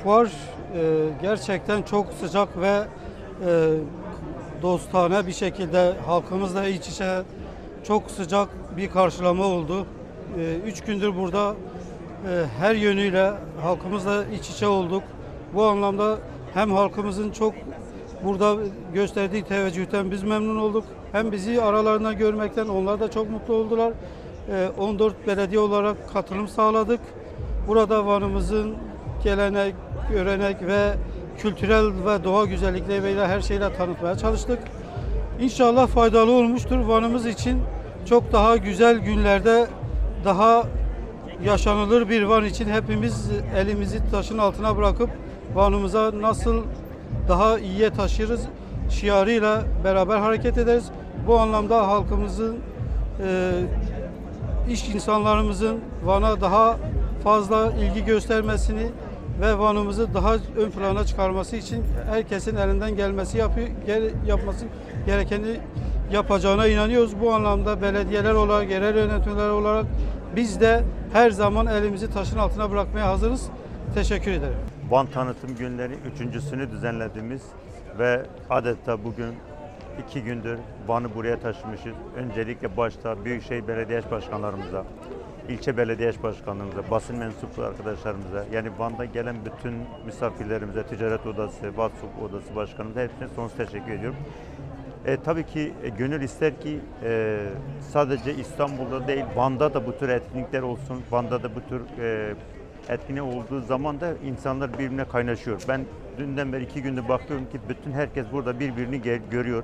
Fuar gerçekten çok sıcak ve dostane bir şekilde halkımızla iç içe çok sıcak bir karşılama oldu. 3 gündür burada her yönüyle halkımızla iç içe olduk. Bu anlamda hem halkımızın çok burada gösterdiği teveccühten biz memnun olduk. Hem bizi aralarında görmekten onlar da çok mutlu oldular. 14 belediye olarak katılım sağladık. Burada Van'ımızın gelenek, görenek ve kültürel ve doğa güzellikleriyle her şeyle tanıtmaya çalıştık. İnşallah faydalı olmuştur. Van'ımız için çok daha güzel günlerde daha yaşanılır bir Van için hepimiz elimizi taşın altına bırakıp Van'ımıza nasıl daha iyiye taşırız şiarıyla beraber hareket ederiz. Bu anlamda halkımızın, iş insanlarımızın Van'a daha fazla ilgi göstermesini ve Van'ımızı daha ön plana çıkarması için herkesin elinden yapması gerekeni yapacağına inanıyoruz. Bu anlamda belediyeler olarak, yerel yönetimler olarak biz de her zaman elimizi taşın altına bırakmaya hazırız. Teşekkür ederim. Van Tanıtım Günleri 3.'sünü düzenlediğimiz ve adeta bugün 2 gündür Van'ı buraya taşımışız. Öncelikle başta Büyükşehir Belediye Başkanlarımıza, ilçe belediye başkanlarımıza, basın mensuplu arkadaşlarımıza, yani Van'da gelen bütün misafirlerimize, ticaret odası, WhatsApp odası başkanımıza hepsine sonsuz teşekkür ediyorum. Tabii ki gönül ister ki sadece İstanbul'da değil, Van'da da bu tür etkinlikler olsun, Van'da da bu tür etkinlik olduğu zaman da insanlar birbirine kaynaşıyor. Ben dünden beri 2 gündür bakıyorum ki bütün herkes burada birbirini görüyor,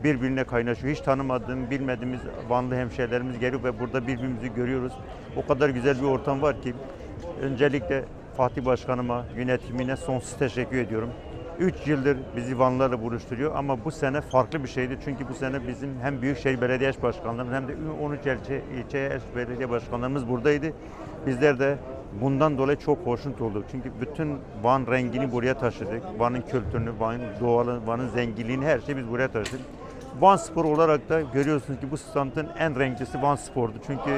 birbirine kaynaşıyor. Hiç tanımadığım, bilmediğimiz Vanlı hemşehrilerimiz geliyor ve burada birbirimizi görüyoruz. O kadar güzel bir ortam var ki öncelikle Fatih Başkanıma, yönetimine sonsuz teşekkür ediyorum. 3 yıldır bizi Vanlılarla buluşturuyor ama bu sene farklı bir şeydi. Çünkü bu sene bizim hem Büyükşehir Belediye Başkanlarımız hem de 13 ilçe belediye başkanlarımız buradaydı. Bizler de bundan dolayı çok hoşnut olduk. Çünkü bütün Van rengini buraya taşıdık. Van'ın kültürünü, Van'ın doğalını, Van'ın zenginliğini, her şeyi biz buraya taşıdık. Van Spor olarak da görüyorsunuz ki bu standın en renklisi Van Spor'du. Çünkü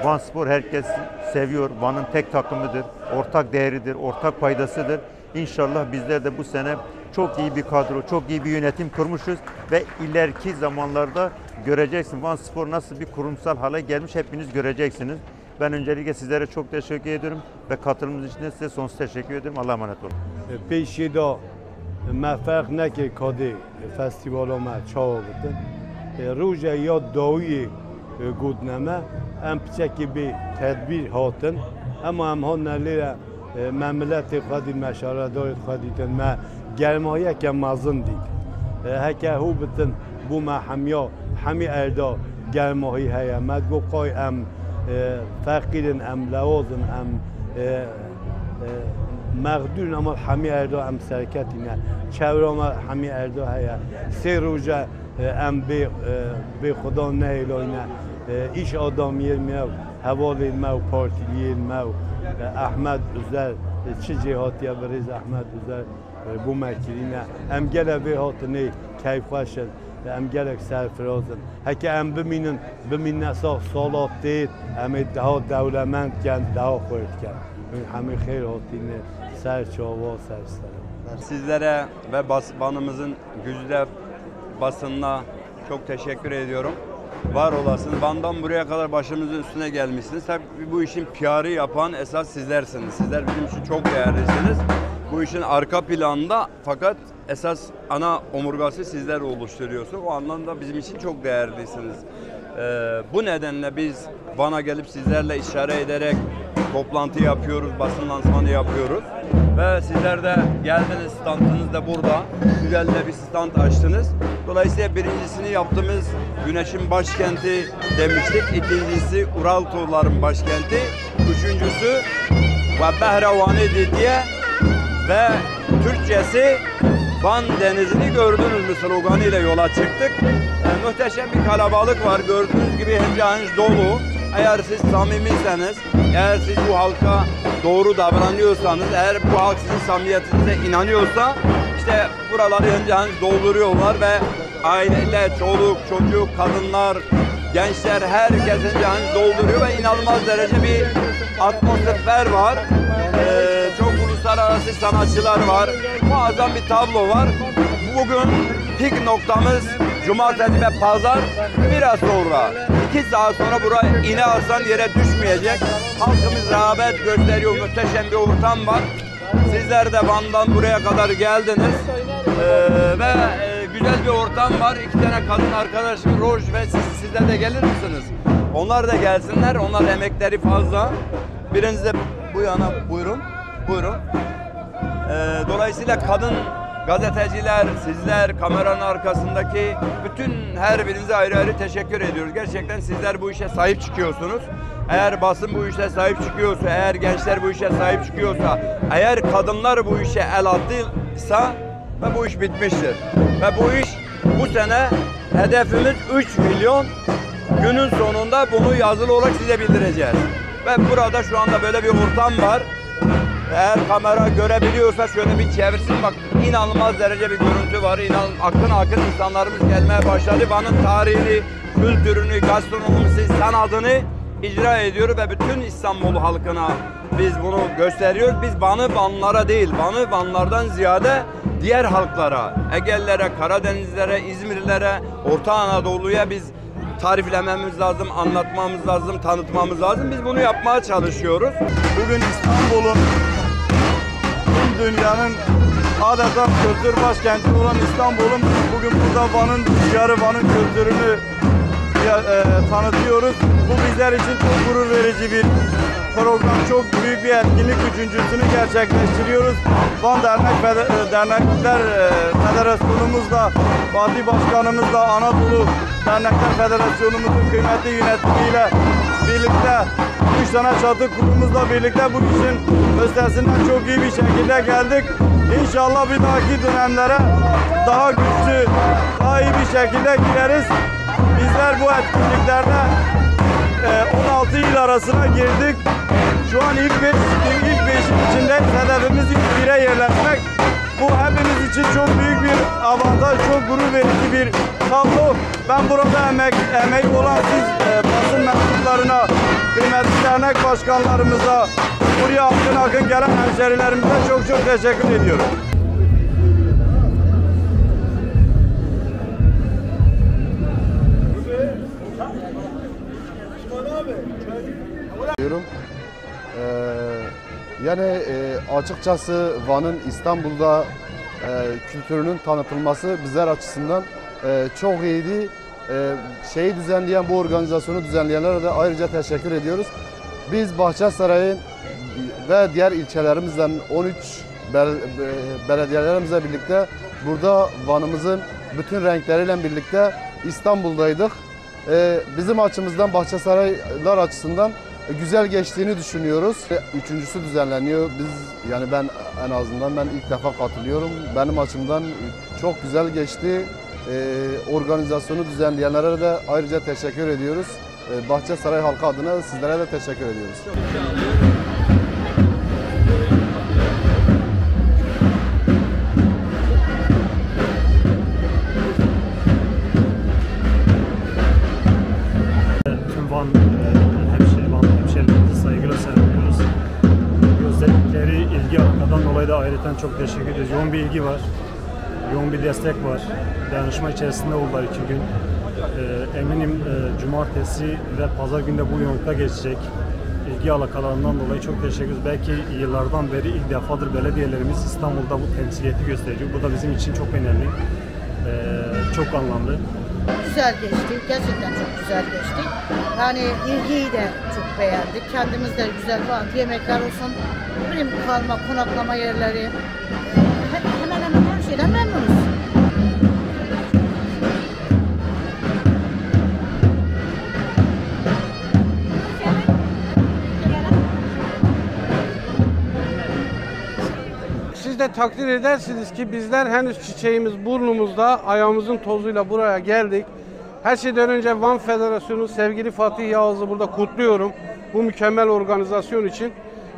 Van Spor herkes seviyor. Van'ın tek takımıdır, ortak değeridir, ortak paydasıdır. İnşallah bizler de bu sene çok iyi bir kadro, çok iyi bir yönetim kurmuşuz ve ileriki zamanlarda göreceksiniz Van Spor nasıl bir kurumsal hale gelmiş hepiniz göreceksiniz. Ben öncelikle sizlere çok teşekkür ediyorum ve katılımınız için de size sonsuz teşekkür ederim. Allah'a emanet olun. Peşi da mefek neke kadi festivaloma çağırdı. Roja ya dawi gudname em piçeki bir tedbir hatın ama em hanelere memleti xadi meşaradar xadi me germaya ke mazın değil. Heke hu bitin bu mahamiya hami erda germahi heye medgo qay em فقیرن ام لوازن ام مقدورن اما همی اردا ام سرکتینه چهارم همی اردا هیا سه روزه ام به خدا نیلاینه ایش آدمیل میو حوالی مو پارتیلیل مو احمد ازر چه جهاتیه بریز احمد ازر بو مکرینه ام گله به هاتنی کیف خوشن ام gelek serfirazın. Heki em biminin esas salat değil, em daha devlementken, daha koyutken. Hemi xeyr hatine serçava serserim. Sizlere ve Van'ımızın güzide basınına çok teşekkür ediyorum. Var olasın. Van'dan buraya kadar başımızın üstüne gelmişsiniz. Tabii bu işin PR'ı yapan esas sizlersiniz. Sizler bizim için çok değerlisiniz. Bu işin arka planında fakat esas ana omurgası sizler oluşturuyorsunuz. O anlamda bizim için çok değerlisiniz. Bu nedenle biz Van'a gelip sizlerle işare ederek toplantı yapıyoruz, basın lansmanı yapıyoruz. Ve sizler de geldiniz, standınız da burada. Güzel de bir stand açtınız. Dolayısıyla birincisini yaptığımız Güneşin başkenti demiştik. İkincisi Ural Tuğların başkenti. Üçüncüsü ve Behravani'di diye ve Türkçesi Van Denizi'ni gördünüz mü sloganıyla yola çıktık. Muhteşem bir kalabalık var. Gördüğünüz gibi hınca dolu. Eğer siz samimiyseniz, eğer siz bu halka doğru davranıyorsanız, eğer bu halk sizin samimiyetinize inanıyorsa işte buraları hınca dolduruyorlar ve aileler, çoluk, çocuk, kadınlar, gençler herkes hınca dolduruyor ve inanılmaz derece bir atmosfer var. Çok uluslararası sanatçılar var. Muazzam bir tablo var. Bugün pik noktamız cumartesi ve pazar. Biraz sonra 2 saat sonra buraya iğne alsan yere düşmeyecek. Halkımız rağbet gösteriyor. Muhteşem bir ortam var. Sizler de Van'dan buraya kadar geldiniz. Ve güzel bir ortam var. 2 tane kadın arkadaşım Roj ve sizler de gelir misiniz? Onlar da gelsinler. Onlar emekleri fazla. Biriniz de bu yana buyurun. Buyurun. Dolayısıyla kadın gazeteciler, sizler, kameranın arkasındaki bütün her birinize ayrı ayrı teşekkür ediyoruz. Gerçekten sizler bu işe sahip çıkıyorsunuz. Eğer basın bu işe sahip çıkıyorsa, eğer gençler bu işe sahip çıkıyorsa, eğer kadınlar bu işe el attıysa ve bu iş bitmiştir. Ve bu iş bu sene hedefimiz 3 milyon. Günün sonunda bunu yazılı olarak size bildireceğiz. Ve burada şu anda böyle bir ortam var. Eğer kamera görebiliyorsa şöyle bir çevirsin, bak inanılmaz derece bir görüntü var. Akın akın insanlarımız gelmeye başladı. Van'ın tarihini, kültürünü, gastronomisi, sanatını icra ediyor ve bütün İstanbul halkına biz bunu gösteriyoruz. Biz Van'ı Vanlara değil, Van'ı Vanlardan ziyade diğer halklara, Egelilere, Karadenizlere, İzmirlilere, Orta Anadolu'ya biz tariflememiz lazım, anlatmamız lazım, tanıtmamız lazım. Biz bunu yapmaya çalışıyoruz. Bugün İstanbul'un, tüm dünyanın adeta kültür başkenti olan İstanbul'un bugün burada Van'ın rüzgarı, Van'ın kültürünü tanıtıyoruz. Bu bizler için çok gurur verici bir program, çok büyük bir etkinlik üçüncüsünü gerçekleştiriyoruz. Van Dernekler Federasyonumuzla, Fatih Başkanımızla, Anadolu Dernekler Federasyonumuzun kıymetli yönetimiyle birlikte 3 tane çatı kurumumuzla birlikte bu işin üstesinden çok iyi bir şekilde geldik. İnşallah bir dahaki dönemlere daha güçlü, daha iyi bir şekilde gireriz. Bizler bu etkinliklerde 16 il arasına girdik. Şu an ilk 5'in içinde hedefimiz ilk 1'e yerleşmek. Bu hepimiz için çok büyük bir avantaj, çok gurur verici bir tablo. Ben burada emek olan siz basın mensuplarına, kıymetli dernek başkanlarımıza, buraya akın gelen hemşerilerimize çok çok teşekkür ediyorum. Yani açıkçası Van'ın İstanbul'da kültürünün tanıtılması bizler açısından çok iyiydi. Şeyi düzenleyen, bu organizasyonu düzenleyenlere de ayrıca teşekkür ediyoruz. Biz Bahçesaray'ın ve diğer ilçelerimizden 13 belediyelerimizle birlikte burada Van'ımızın bütün renkleriyle birlikte İstanbul'daydık. Bizim açımızdan, Bahçesaraylar açısından güzel geçtiğini düşünüyoruz. Üçüncüsü düzenleniyor. Ben en azından ilk defa katılıyorum. Benim açımdan çok güzel geçti. Organizasyonu düzenleyenlere de ayrıca teşekkür ediyoruz. Bahçesaray halkı adına sizlere de teşekkür ediyoruz. Tüm Van hemşehrilerimizi saygıyla selamlıyoruz. Gösterdikleri ilgi alakadan dolayı da ayrıca çok teşekkür ediyoruz. Yoğun bir ilgi var, yoğun bir destek var. Dayanışma içerisinde oldular 2 gün. Eminim cumartesi ve pazar günde bu yoğunlukta geçecek. İlgi alakalarından dolayı çok teşekkür ederiz. Belki yıllardan beri ilk defadır belediyelerimiz İstanbul'da bu temsiliyeti gösteriyor. Bu da bizim için çok önemli, çok anlamlı. Güzel geçti, gerçekten çok güzel geçti. Yani ilgiyi de çok beğendik. Kendimiz de güzel yemekler olsun, kalma, konaklama yerleri, hemen her şeyden memnunuz. Siz de takdir edersiniz ki bizler henüz çiçeğimiz burnumuzda, ayağımızın tozuyla buraya geldik. Her şeyden önce Van Federasyonu sevgili Fatih Yağız'ı burada kutluyorum bu mükemmel organizasyon için.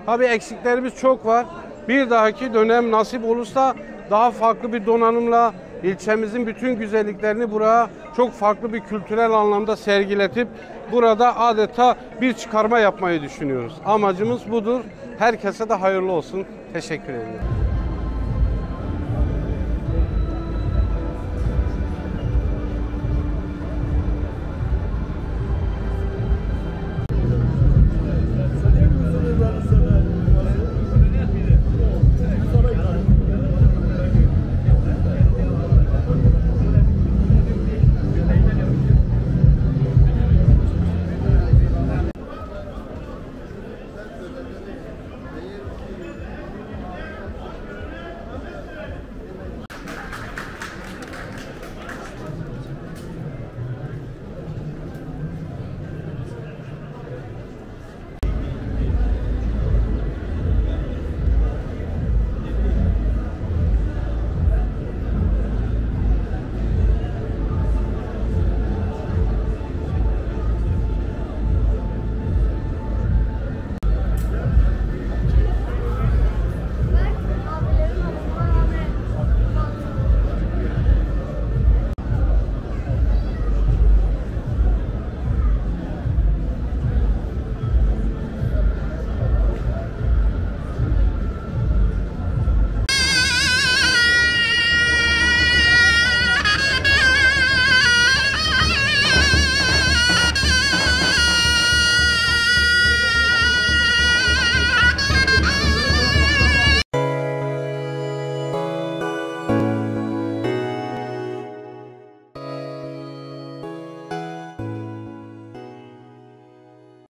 Tabii eksiklerimiz çok var. Bir dahaki dönem nasip olursa daha farklı bir donanımla, ilçemizin bütün güzelliklerini buraya çok farklı bir kültürel anlamda sergiletip burada adeta bir çıkarma yapmayı düşünüyoruz. Amacımız budur. Herkese de hayırlı olsun. Teşekkür ederim.